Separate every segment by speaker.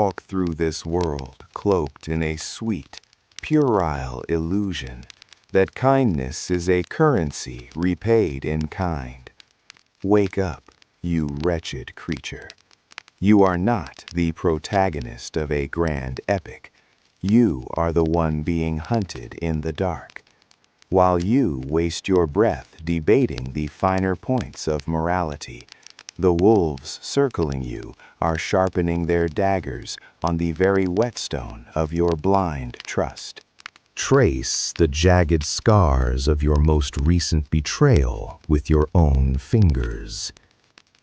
Speaker 1: walk through this world cloaked in a sweet, puerile illusion that kindness is a currency repaid in kind. Wake up, you wretched creature. You are not the protagonist of a grand epic. You are the one being hunted in the dark. While you waste your breath debating the finer points of morality, the wolves circling you are sharpening their daggers on the very whetstone of your blind trust. Trace the jagged scars of your most recent betrayal with your own fingers.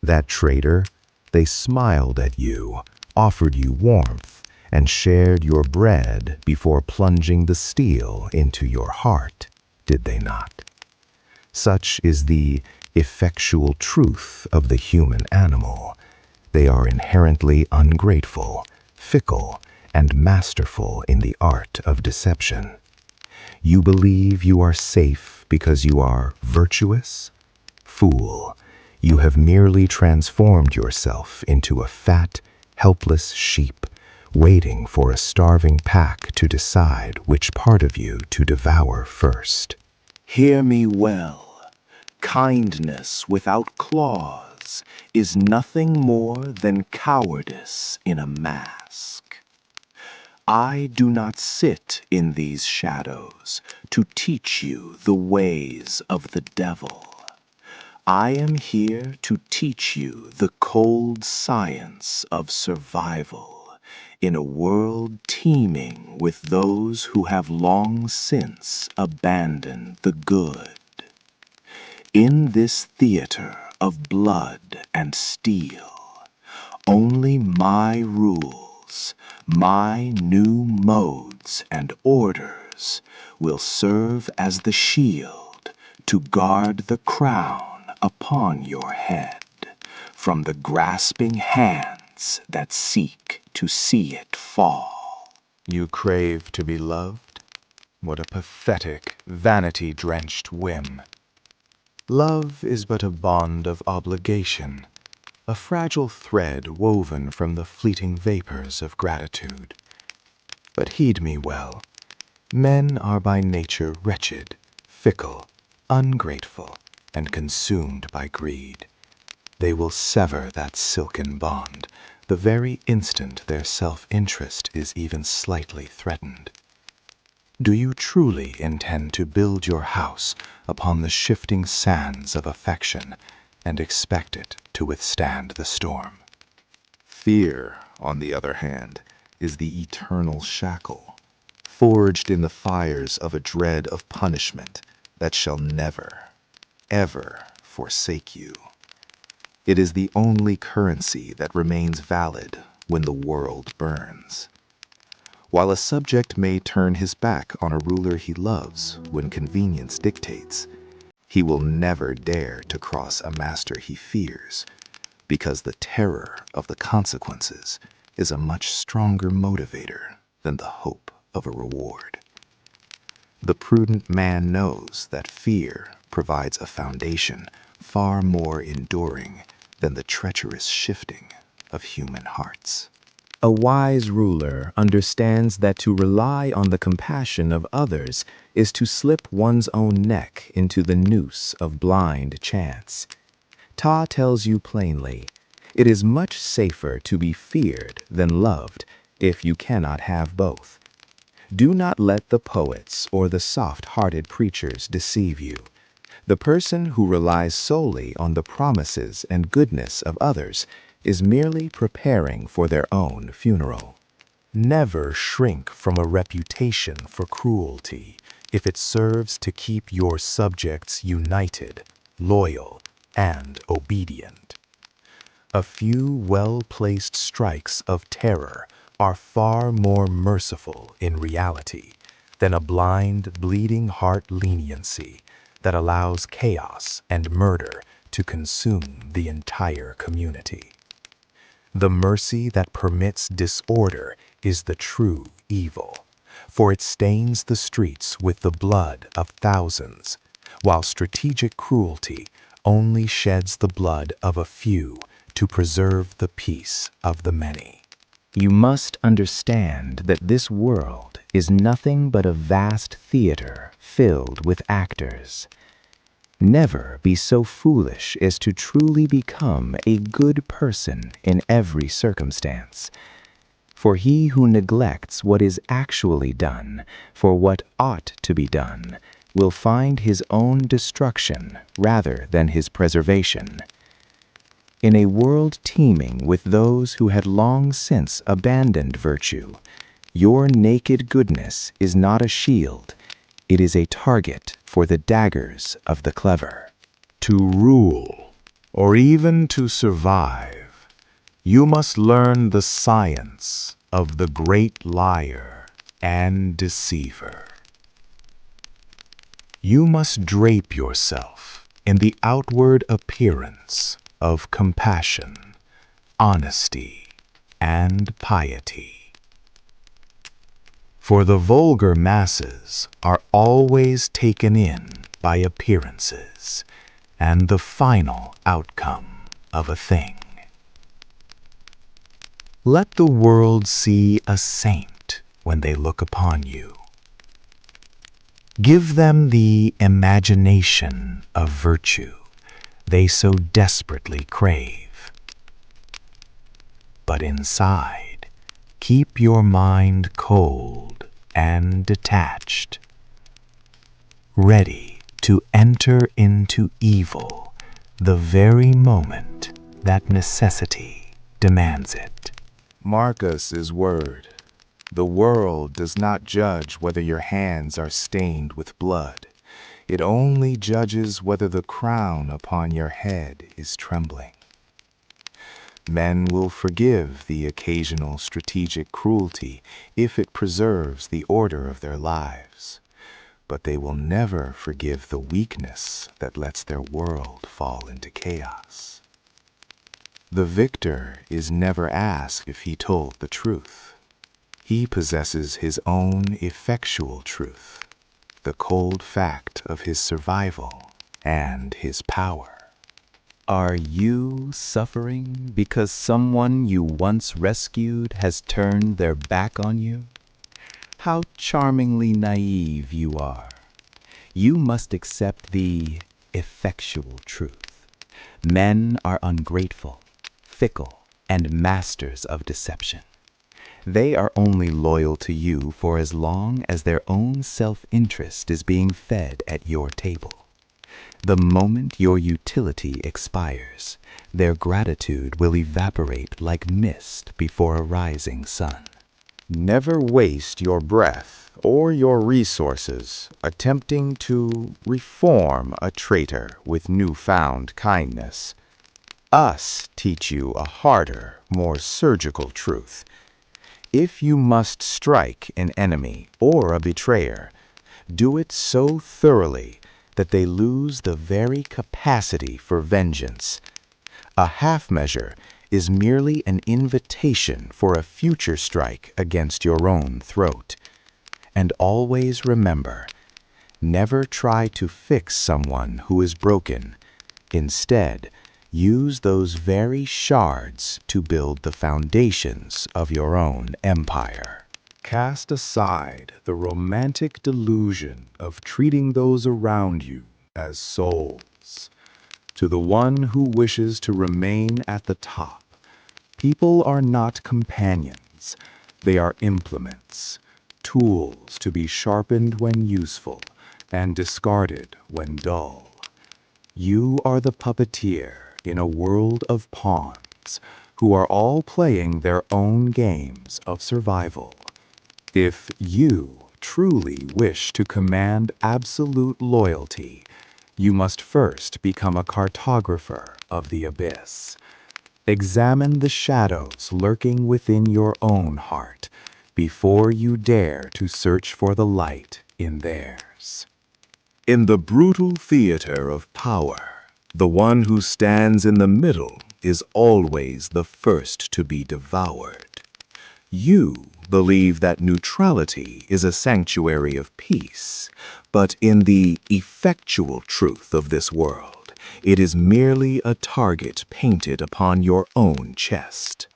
Speaker 1: That traitor, they smiled at you, offered you warmth, and shared your bread before plunging the steel into your heart, did they not? Such is the effectual truth of the human animal. They are inherently ungrateful, fickle, and masterful in the art of deception. You believe you are safe because you are virtuous? Fool, you have merely transformed yourself into a fat, helpless sheep, waiting for a starving pack to decide which part of you to devour first.
Speaker 2: Hear me well. Kindness without claws is nothing more than cowardice in a mask. I do not sit in these shadows to teach you the ways of the devil. I am here to teach you the cold science of survival in a world teeming with those who have long since abandoned the good. In this theater of blood and steel, only my rules, my new modes and orders will serve as the shield to guard the crown upon your head from the grasping hands that seek to see it fall.
Speaker 1: You crave to be loved? What a pathetic, vanity-drenched whim. Love is but a bond of obligation, a fragile thread woven from the fleeting vapors of gratitude. But heed me well. Men are by nature wretched, fickle, ungrateful, and consumed by greed. They will sever that silken bond the very instant their self-interest is even slightly threatened. Do you truly intend to build your house upon the shifting sands of affection and expect it to withstand the storm? Fear, on the other hand, is the eternal shackle, forged in the fires of a dread of punishment that shall never, ever forsake you. It is the only currency that remains valid when the world burns. While a subject may turn his back on a ruler he loves when convenience dictates, he will never dare to cross a master he fears, because the terror of the consequences is a much stronger motivator than the hope of a reward. The prudent man knows that fear provides a foundation far more enduring than the treacherous shifting of human hearts. A wise ruler understands that to rely on the compassion of others is to slip one's own neck into the noose of blind chance. Ta tells you plainly, it is much safer to be feared than loved if you cannot have both. Do not let the poets or the soft-hearted preachers deceive you. The person who relies solely on the promises and goodness of others is merely preparing for their own funeral. Never shrink from a reputation for cruelty if it serves to keep your subjects united, loyal, and obedient. A few well-placed strikes of terror are far more merciful in reality than a blind, bleeding heart leniency that allows chaos and murder to consume the entire community. The mercy that permits disorder is the true evil, for it stains the streets with the blood of thousands, while strategic cruelty only sheds the blood of a few to preserve the peace of the many.
Speaker 2: You must understand that this world is nothing but a vast theater filled with actors. Never be so foolish as to truly become a good person in every circumstance. For he who neglects what is actually done for what ought to be done will find his own destruction rather than his preservation. In a world teeming with those who had long since abandoned virtue, your naked goodness is not a shield, it is a target for the daggers of the clever.
Speaker 1: To rule, or even to survive, you must learn the science of the great liar and deceiver. You must drape yourself in the outward appearance of compassion, honesty, and piety. For the vulgar masses are always taken in by appearances and the final outcome of a thing. Let the world see a saint when they look upon you. Give them the imagination of virtue they so desperately crave. But inside, keep your mind cold and detached, ready to enter into evil the very moment that necessity demands it. Marcus's word. The world does not judge whether your hands are stained with blood. It only judges whether the crown upon your head is trembling. Men will forgive the occasional strategic cruelty if it preserves the order of their lives, but they will never forgive the weakness that lets their world fall into chaos. The victor is never asked if he told the truth. He possesses his own effectual truth, the cold fact of his survival and his power. Are you suffering because someone you once rescued has turned their back on you? How charmingly naive you are. You must accept the effectual truth. Men are ungrateful, fickle, and masters of deception. They are only loyal to you for as long as their own self-interest is being fed at your table. The moment your utility expires, their gratitude will evaporate like mist before a rising sun. Never waste your breath or your resources attempting to reform a traitor with newfound kindness. Us teach you a harder, more surgical truth. If you must strike an enemy or a betrayer, do it so thoroughly that they lose the very capacity for vengeance. A half measure is merely an invitation for a future strike against your own throat. And always remember, never try to fix someone who is broken. Instead, use those very shards to build the foundations of your own empire. Cast aside the romantic delusion of treating those around you as souls. To the one who wishes to remain at the top, people are not companions. They are implements, tools to be sharpened when useful and discarded when dull. You are the puppeteer in a world of pawns who are all playing their own games of survival. If you truly wish to command absolute loyalty, you must first become a cartographer of the abyss. Examine the shadows lurking within your own heart before you dare to search for the light in theirs. In the brutal theater of power, the one who stands in the middle is always the first to be devoured. You believe that neutrality is a sanctuary of peace, but in the effectual truth of this world, it is merely a target painted upon your own chest.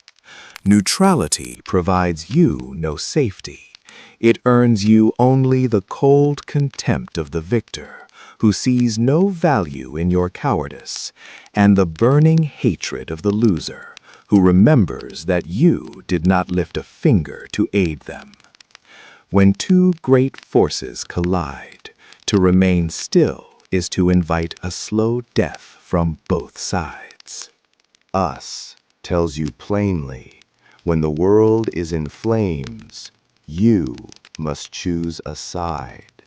Speaker 2: Neutrality provides you no safety. It earns you only the cold contempt of the victor, who sees no value in your cowardice, and the burning hatred of the loser, who remembers that you did not lift a finger to aid them. When two great forces collide, to remain still is to invite a slow death from both sides.
Speaker 1: Us tells you plainly, when the world is in flames, you must choose a side.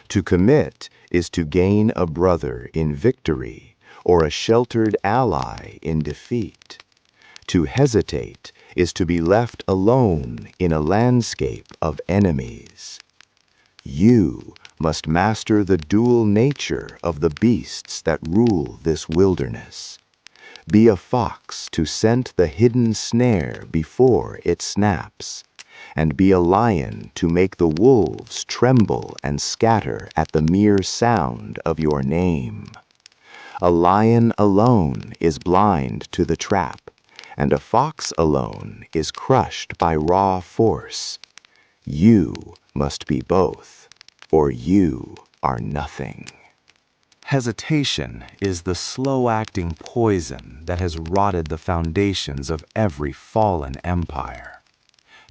Speaker 1: To commit is to gain a brother in victory or a sheltered ally in defeat. To hesitate is to be left alone in a landscape of enemies. You must master the dual nature of the beasts that rule this wilderness. Be a fox to scent the hidden snare before it snaps, and be a lion to make the wolves tremble and scatter at the mere sound of your name. A lion alone is blind to the trap, and a fox alone is crushed by raw force. You must be both, or you are nothing. Hesitation is the slow-acting poison that has rotted the foundations of every fallen empire.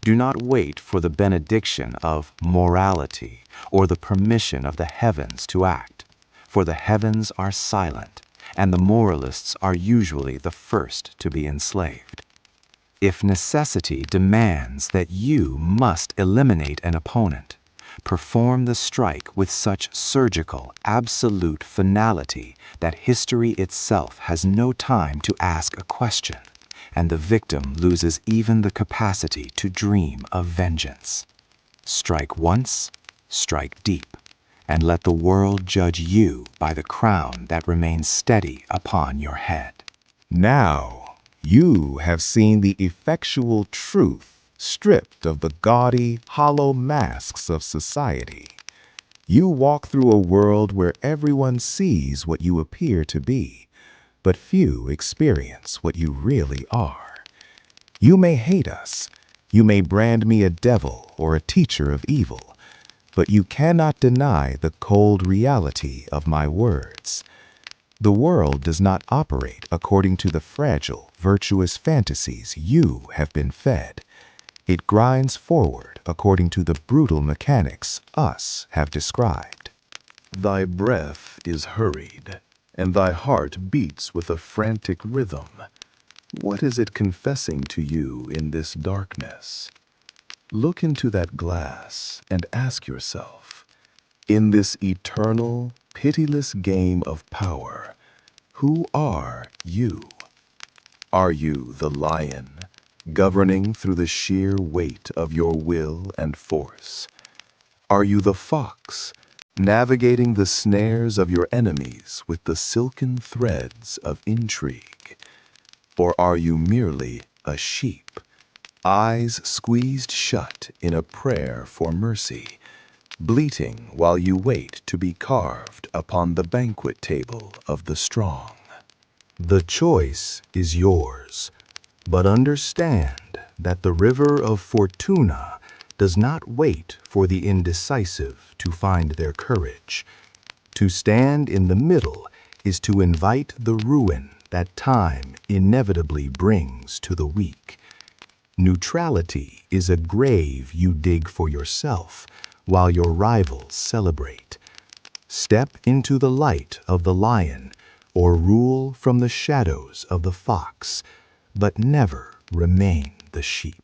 Speaker 1: Do not wait for the benediction of morality or the permission of the heavens to act, for the heavens are silent, and the moralists are usually the first to be enslaved. If necessity demands that you must eliminate an opponent, perform the strike with such surgical, absolute finality that history itself has no time to ask a question, and the victim loses even the capacity to dream of vengeance. Strike once, strike deep, and let the world judge you by the crown that remains steady upon your head.
Speaker 2: Now, you have seen the effectual truth stripped of the gaudy, hollow masks of society. You walk through a world where everyone sees what you appear to be, but few experience what you really are. You may hate us, you may brand me a devil or a teacher of evil, but you cannot deny the cold reality of my words. The world does not operate according to the fragile, virtuous fantasies you have been fed. It grinds forward according to the brutal mechanics us have described.
Speaker 3: Thy breath is hurried, and thy heart beats with a frantic rhythm. What is it confessing to you in this darkness? Look into that glass and ask yourself, in this eternal, pitiless game of power, who are you? Are you the lion, governing through the sheer weight of your will and force? Are you the fox, navigating the snares of your enemies with the silken threads of intrigue? Or are you merely a sheep, eyes squeezed shut in a prayer for mercy, bleating while you wait to be carved upon the banquet table of the strong?
Speaker 1: The choice is yours, but understand that the river of Fortuna does not wait for the indecisive to find their courage. To stand in the middle is to invite the ruin that time inevitably brings to the weak. Neutrality is a grave you dig for yourself while your rivals celebrate. Step into the light of the lion or rule from the shadows of the fox, but never remain the sheep.